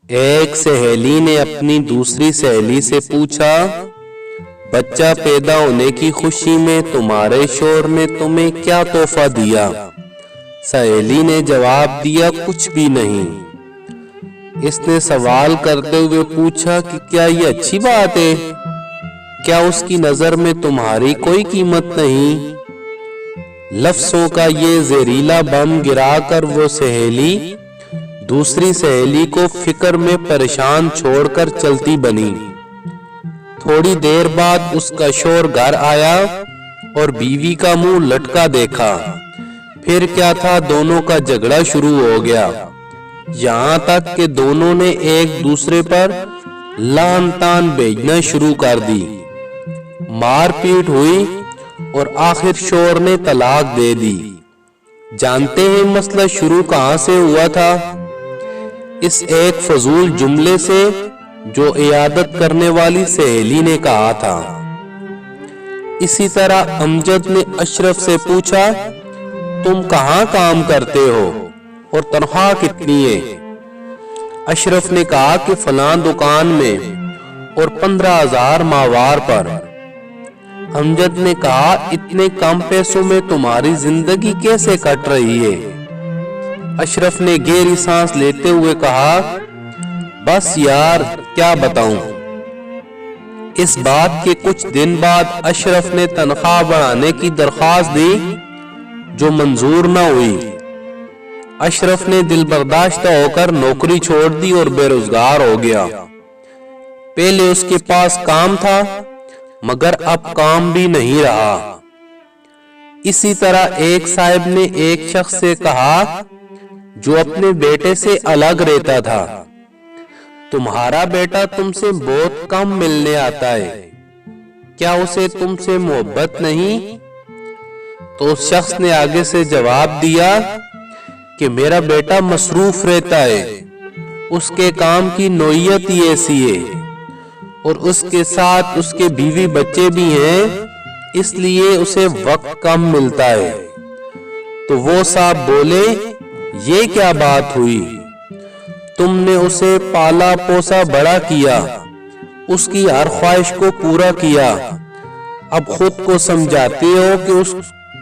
ایک سہیلی نے اپنی دوسری سہیلی سے پوچھا، بچہ پیدا ہونے کی خوشی میں تمہارے شوہر نے تمہیں کیا تحفہ دیا؟ سہیلی نے جواب دیا، کچھ بھی نہیں۔ اس نے سوال کرتے ہوئے پوچھا کہ کیا یہ اچھی بات ہے؟ کیا اس کی نظر میں تمہاری کوئی قیمت نہیں؟ لفظوں کا یہ زہریلا بم گرا کر وہ سہیلی دوسری سہیلی کو فکر میں پریشان چھوڑ کر چلتی بنی۔ تھوڑی دیر بعد اس کا شوہر گھر آیا اور بیوی کا منہ لٹکا دیکھا۔ پھر کیا تھا، دونوں کا جھگڑا شروع ہو گیا، یہاں تک کہ دونوں نے ایک دوسرے پر لعن طعن بھیجنا شروع کر دی۔ مار پیٹ ہوئی اور آخر شوہر نے طلاق دے دی۔ جانتے ہیں مسئلہ شروع کہاں سے ہوا تھا؟ اس ایک فضول جملے سے جو عیادت کرنے والی سہیلی نے کہا تھا۔ اسی طرح امجد نے اشرف سے پوچھا، تم کہاں کام کرتے ہو اور تنخواہ کتنی ہے؟ اشرف نے کہا کہ فلاں دکان میں اور 15,000 ماہوار پر۔ امجد نے کہا، اتنے کم پیسوں میں تمہاری زندگی کیسے کٹ رہی ہے؟ اشرف نے گہری سانس لیتے ہوئے کہا، بس یار کیا بتاؤں۔ اس بات کے کچھ دن بعد اشرف نے تنخواہ بڑھانے کی درخواست دی جو منظور نہ ہوئی۔ اشرف نے دل برداشتہ ہو کر نوکری چھوڑ دی اور بے روزگار ہو گیا۔ پہلے اس کے پاس کام تھا مگر اب کام بھی نہیں رہا۔ اسی طرح ایک صاحب نے ایک شخص سے کہا جو اپنے بیٹے سے الگ رہتا تھا، تمہارا بیٹا تم سے بہت کم ملنے آتا ہے، کیا اسے تم سے محبت نہیں؟ تو اس شخص نے آگے سے جواب دیا کہ میرا بیٹا مصروف رہتا ہے، اس کے کام کی نوعیت ہی ایسی ہے، اور اس کے ساتھ اس کے بیوی بچے بھی ہیں، اس لیے اسے وقت کم ملتا ہے۔ تو وہ صاحب بولے، یہ کیا بات ہوئی؟ تم نے اسے پالا پوسا بڑا کیا، اس کی ہر خواہش کو پورا کیا، اب خود کو سمجھاتے ہو کہ اس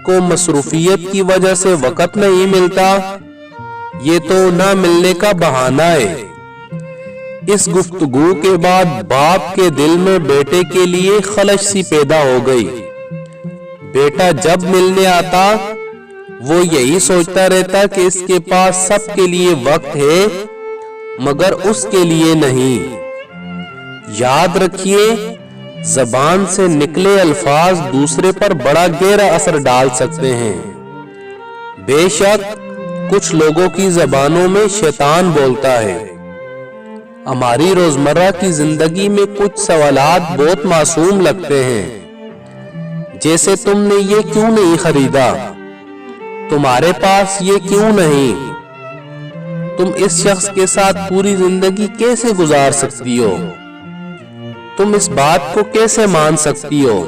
کو مصروفیت کی وجہ سے وقت نہیں ملتا، یہ تو نہ ملنے کا بہانہ ہے۔ اس گفتگو کے بعد باپ کے دل میں بیٹے کے لیے خلش سی پیدا ہو گئی۔ بیٹا جب ملنے آتا وہ یہی سوچتا رہتا کہ اس کے پاس سب کے لیے وقت ہے مگر اس کے لیے نہیں۔ یاد رکھیے، زبان سے نکلے الفاظ دوسرے پر بڑا گہرا اثر ڈال سکتے ہیں۔ بے شک کچھ لوگوں کی زبانوں میں شیطان بولتا ہے۔ ہماری روزمرہ کی زندگی میں کچھ سوالات بہت معصوم لگتے ہیں، جیسے تم نے یہ کیوں نہیں خریدا؟ تمہارے پاس یہ کیوں نہیں؟ تم اس شخص کے ساتھ پوری زندگی کیسے گزار سکتی ہو؟ تم اس بات کو کیسے مان سکتی ہو؟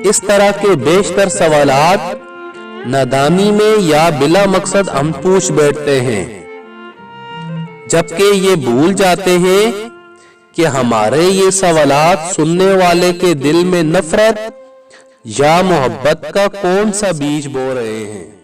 اس طرح کے بیشتر سوالات نادانی میں یا بلا مقصد ہم پوچھ بیٹھتے ہیں، جبکہ یہ بھول جاتے ہیں کہ ہمارے یہ سوالات سننے والے کے دل میں نفرت یا محبت کا کون سا بیج بو رہے ہیں۔